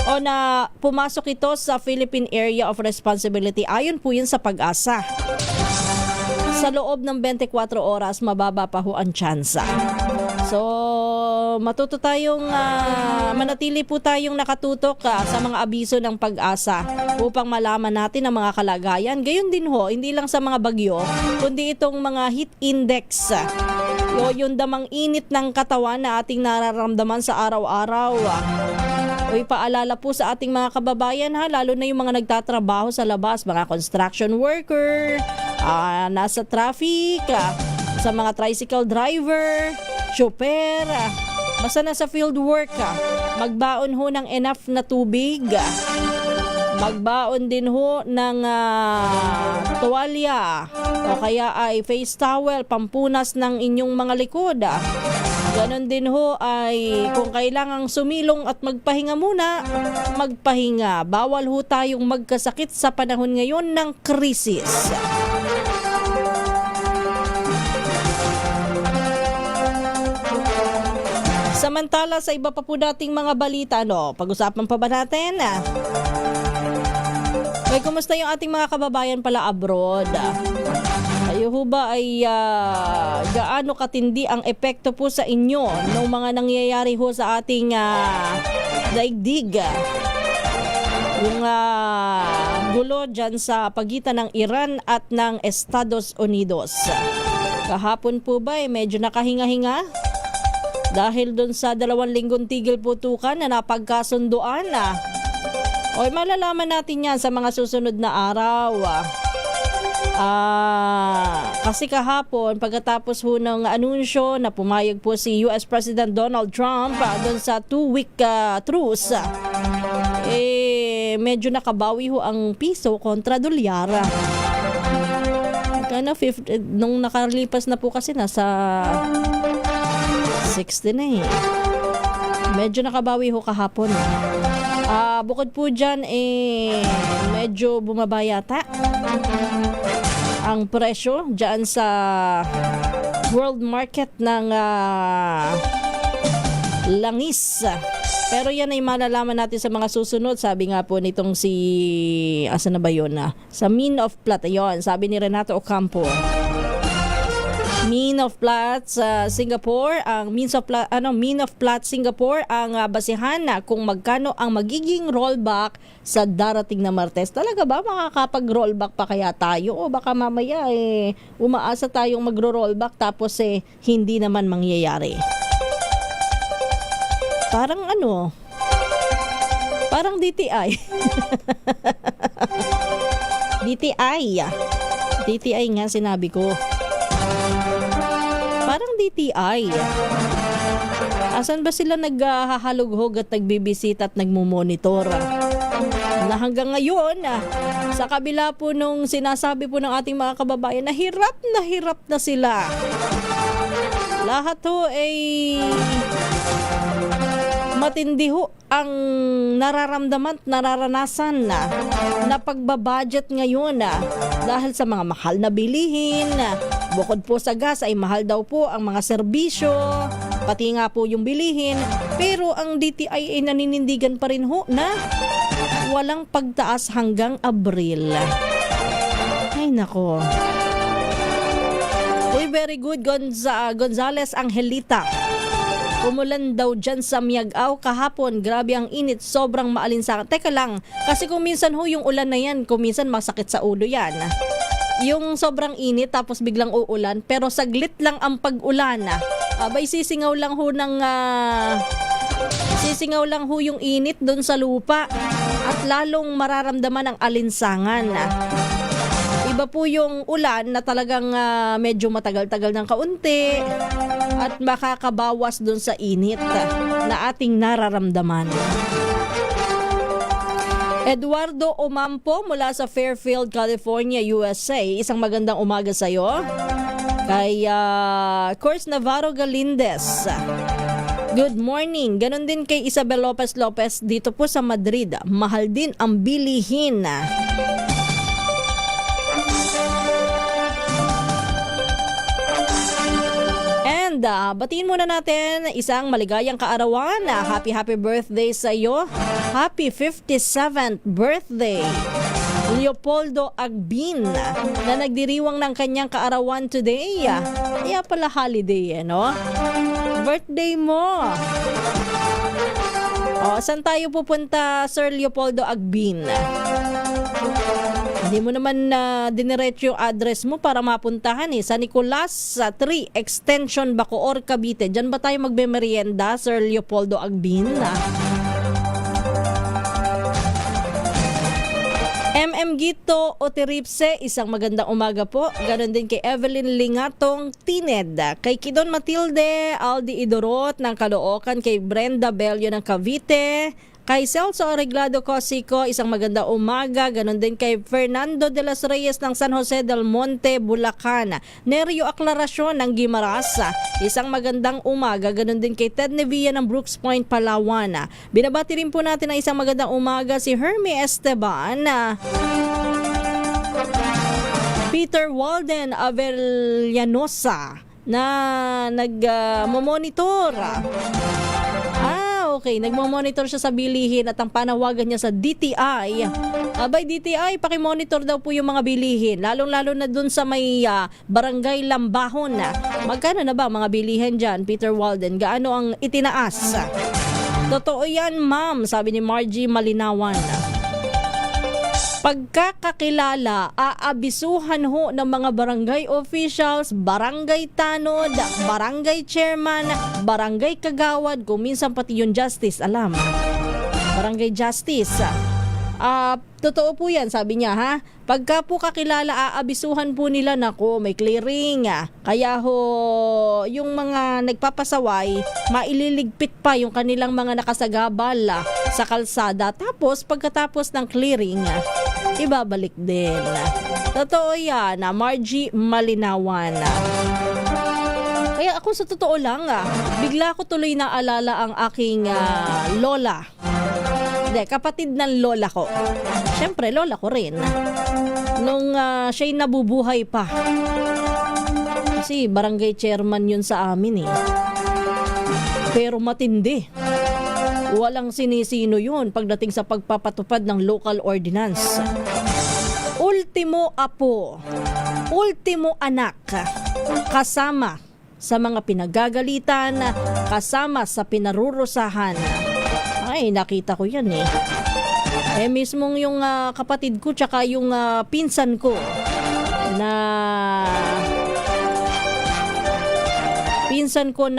o na pumasok ito sa Philippine Area of Responsibility. Ayon po yun sa Pag-asa. Sa loob ng 24 oras, mababa pa ho ang tsansa. So, matuto tayong manatili po tayong nakatutok sa mga abiso ng Pag-asa upang malaman natin ang mga kalagayan. Gayon din ho, hindi lang sa mga bagyo, kundi itong mga heat index. Yung damang init ng katawan na ating nararamdaman sa araw-araw. Uy, paalala po sa ating mga kababayan ha, lalo na yung mga nagtatrabaho sa labas, mga construction worker, nasa traffic, sa mga tricycle driver, chopper, basta nasa field work, magbaon ho ng enough na tubig. Magbaon din ho ng tuwalya o kaya ay face towel, pampunas ng inyong mga likod. Ganon din ho ay kung kailangang sumilong at magpahinga muna, magpahinga. Bawal ho tayong magkasakit sa panahon ngayon ng krisis. Samantala sa iba pa po dating mga balita, pag-usapan pa ba natin? May kumusta yung ating mga kababayan pala abroad? Kayo ho ba ay gaano katindi ang epekto po sa inyo ng mga nangyayari ho sa ating daigdig? Yung gulo dyan sa pagitan ng Iran at ng Estados Unidos. Kahapon po ba medyo nakahinga-hinga? Dahil dun sa 2 linggong tigil putukan na napagkasunduan o malalaman natin yan sa mga susunod na araw. Kasi kahapon, pagkatapos ho ng anunsyo na pumayag po si US President Donald Trump dun sa 2-week truce, medyo nakabawi ho ang piso kontra dolyar. Nung nakalipas na po kasi nasa 60 na medyo nakabawi ho kahapon. Bukod po dyan, medyo bumaba yata ang presyo dyan sa world market ng langis. Pero yan ay malalaman natin sa mga susunod. Sabi nga po nitong asa na ba yun sa Mean of Plot. Ayun, sabi ni Renato Ocampo. Mean of Plot Singapore, ang Mean of Plot Singapore ang basihan na kung magkano ang magiging rollback sa darating na Martes. Talaga ba makakapag-rollback pa kaya tayo o baka mamaya umaasa tayong magro-rollback tapos hindi naman mangyayari? Parang Parang DTI. DTI nga sinabi ko. Parang DTI. Asan ba sila naghahalughog at nagbibisita at nagmumonitor? Na hanggang ngayon, sa kabila po nung sinasabi po ng ating mga kababayan na hirap na sila. Lahat ho ay matindi ho ang nararamdaman at nararanasan na pagbabudget ngayon dahil sa mga mahal na bilihin. Bukod po sa gas ay mahal daw po ang mga serbisyo, pati nga po yung bilihin. Pero ang DTI ay naninindigan pa rin ho na walang pagtaas hanggang Abril. Ay nako. Uy, very good, Gonzales Angelita. Umulan daw dyan sa Miagao kahapon. Grabe ang init, sobrang maalinsangan. Teka lang, kasi kung minsan ho yung ulan na yan, kung minsan masakit sa ulo yan. Yung sobrang init tapos biglang uulan, pero saglit lang ang pag-ulan. Abay sisingaw lang ho yung init doon sa lupa at lalong mararamdaman ang alinsangan. Iba po yung ulan na talagang medyo matagal-tagal ng kaunti at makakabawas dun sa init na ating nararamdaman. Eduardo Omampo mula sa Fairfield, California, USA. Isang magandang umaga sa'yo. Kay Course Navarro Galindez. Good morning. Ganon din kay Isabel Lopez dito po sa Madrid. Mahal din ang bilihin. And batiin muna natin isang maligayang kaarawan. Happy birthday sa iyo. Happy 57th birthday, Leopoldo Agbin, na nagdiriwang ng kanyang kaarawan today. Kaya pala holiday, no? Birthday mo. Saan tayo pupunta, Sir Leopoldo Agbin? Hindi mo naman diniretso yung address mo para mapuntahan Sa Nicolas 3 Extension, Bacoor, Cavite. Diyan ba tayo magbe-merienda, Sir Leopoldo Agbin? MM Gito Oteripse, isang magandang umaga po. Ganon din kay Evelyn Lingatong Tined, kay Kidon Matilde Aldi Idorot ng Caloocan, kay Brenda Bello ng Cavite, kay Celso Arreglado Cosico, isang magandang umaga. Ganon din kay Fernando de las Reyes ng San Jose del Monte, Bulacan. Nerio Aclaracion ng Guimaras, isang magandang umaga. Ganon din kay Ted Nevilla ng Brooks Point, Palawan. Binabati rin po natin ang isang magandang umaga si Hermie Esteban, Peter Walden Avellanosa na nag-monitor. Okay, nagmo-monitor siya sa bilihin at ang panawagan niya sa DTI. Abay DTI, pakimonitor daw po yung mga bilihin, lalong-lalo na dun sa may Barangay Lambahon. Magkano na ba mga bilihin dyan, Peter Walden? Gaano ang itinaas? Totoo yan, ma'am, sabi ni Margie Malinawan. Pagkakakilala, aabisuhan ho ng mga barangay officials, barangay tanod, barangay chairman, barangay kagawad, kung minsan pati yung justice, alam. Barangay justice. Totoo po yan, sabi niya, ha? Pagka po kakilala, aabisuhan po nila, nako, may clearing. Kaya ho, yung mga nagpapasaway, maililigpit pa yung kanilang mga nakasagabal sa kalsada. Tapos, pagkatapos ng clearing, ibabalik din. Totoo yan, Margie Malinawan. Kaya ako sa totoo lang, bigla ko tuloy naalala ang aking lola. Hindi, kapatid ng lola ko. Siyempre, lola ko rin. Nung siya'y nabubuhay pa. Kasi barangay chairman yun sa amin Pero matindi. Walang sinisino yun pagdating sa pagpapatupad ng local ordinance. Ultimo apo, ultimo anak, kasama sa mga pinagagalitan, kasama sa pinarurusahan. Ay, nakita ko yan mismong yung kapatid ko tsaka yung pinsan ko na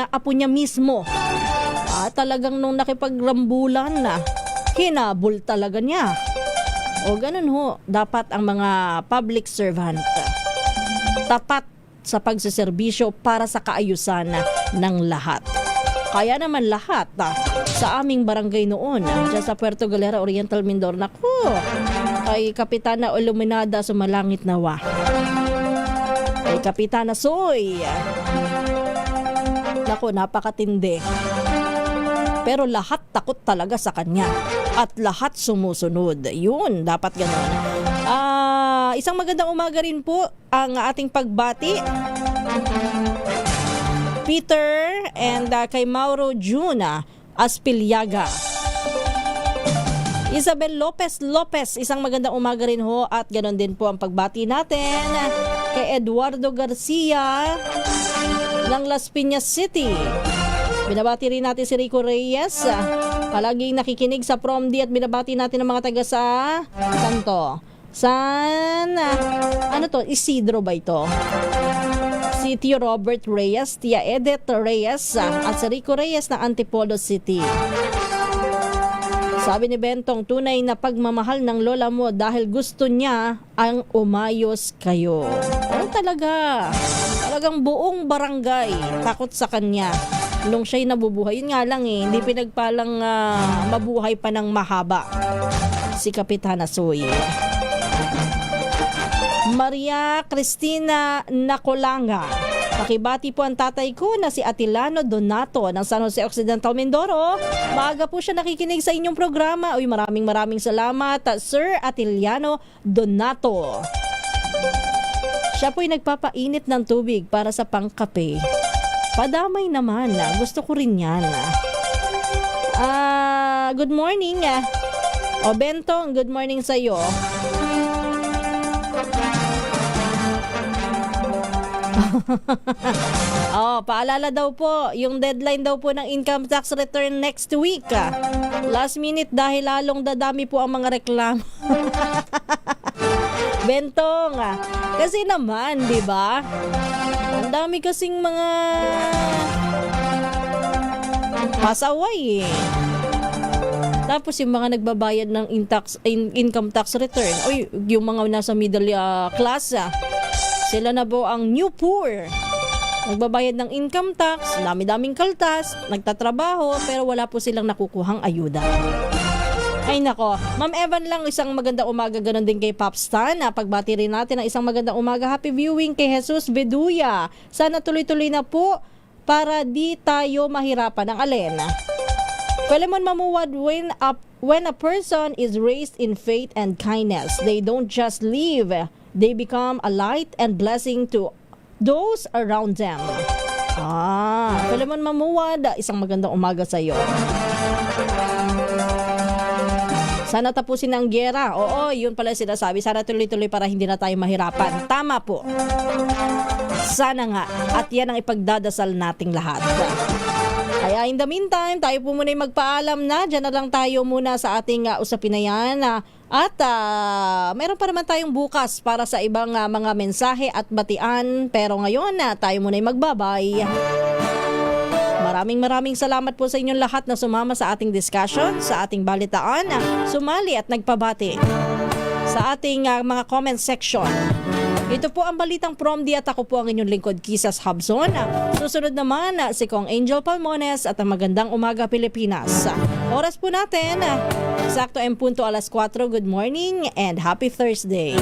apo niya mismo. Talagang nung nakipagrambulan na, hinabol talaga niya. O ganun ho, dapat ang mga public servant tapat sa pagseserbisyo para sa kaayusan ng lahat. Kaya naman lahat sa aming barangay noon, dyan sa Puerto Galera, Oriental Mindoro, naku, kay Kapitana Iluminada sumalangit nawa. Kay Kapitana Soy, naku, napakatindi. Pero lahat takot talaga sa kanya at lahat sumusunod. Yun, dapat gano'n. Isang magandang umaga rin po ang ating pagbati. Peter and kay Mauro Juna Aspiliaga. Isabel Lopez, isang magandang umaga rin ho at ganoon din po ang pagbati natin kay Eduardo Garcia ng Las Piñas City. Binabati rin natin si Rico Reyes, palaging nakikinig sa PROMD, at binabati natin ang mga taga sa ano to? Isidro ba ito? Si Tio Robert Reyes, Tia Edith Reyes, at si Rico Reyes ng Antipolo City. Sabi ni Bentong, tunay na pagmamahal ng lola mo dahil gusto niya ang umayos kayo. Ano talaga? Talagang buong barangay takot sa kanya nung siya'y nabubuhay. Yun nga lang hindi pinagpalang mabuhay pa ng mahaba si Kapitana Soy. Maria Cristina Nacolanga. Pakibati po ang tatay ko na si Atilano Donato ng San Jose Occidental, Mindoro. Maaga po siya nakikinig sa inyong programa. Uy, maraming salamat, Sir Atiliano Donato. Siya po'y nagpapainit ng tubig para sa pangkape. Padamay naman. Gusto ko rin yan. Good morning. O Bentong, good morning sa iyo. Paalala daw po, yung deadline daw po ng income tax return next week. Last minute dahil lalong dadami po ang mga reklamo. Bentong, kasi naman, di ba? Ang dami kasing mga pasaway eh. Tapos yung mga nagbabayad ng income tax return, yung mga nasa middle class, sila na po ang new poor. Nagbabayad ng income tax, dami-daming kaltas, nagtatrabaho, pero wala po silang nakukuhang ayuda. Ay nako, Ma'am Evan lang, isang magandang umaga, ganon din kay Popstan. Pagbati rin natin ang isang magandang umaga. Happy viewing kay Jesus Beduya. Sana tuloy-tuloy na po para di tayo mahirapan ng alin. Philemon Mamuwad, when a person is raised in faith and kindness, they don't just live, they become a light and blessing to those around them. Philemon Mamuwad, isang magandang umaga sa iyo. Sana tapusin ang giyera. Oo, yun pala sinasabi. Sana tuloy-tuloy para hindi na tayo mahirapan. Tama po. Sana nga. At yan ang ipagdadasal nating lahat. Kaya in the meantime, tayo po muna yung magpaalam na. Diyan na lang tayo muna sa ating usapin na yan. At meron pa naman tayong bukas para sa ibang mga mensahe at batian. Pero ngayon, tayo muna yung magbabay. Maraming salamat po sa inyong lahat na sumama sa ating discussion, sa ating balitaan, sumali at nagpabati sa ating mga comment section. Ito po ang Balitang PROMD at ako po ang inyong lingkod, Kisas Habson. Susunod naman si Kong Angel Palmones at ang Magandang Umaga Pilipinas. Oras po natin, sakto M. alas 4. Good morning and happy Thursday.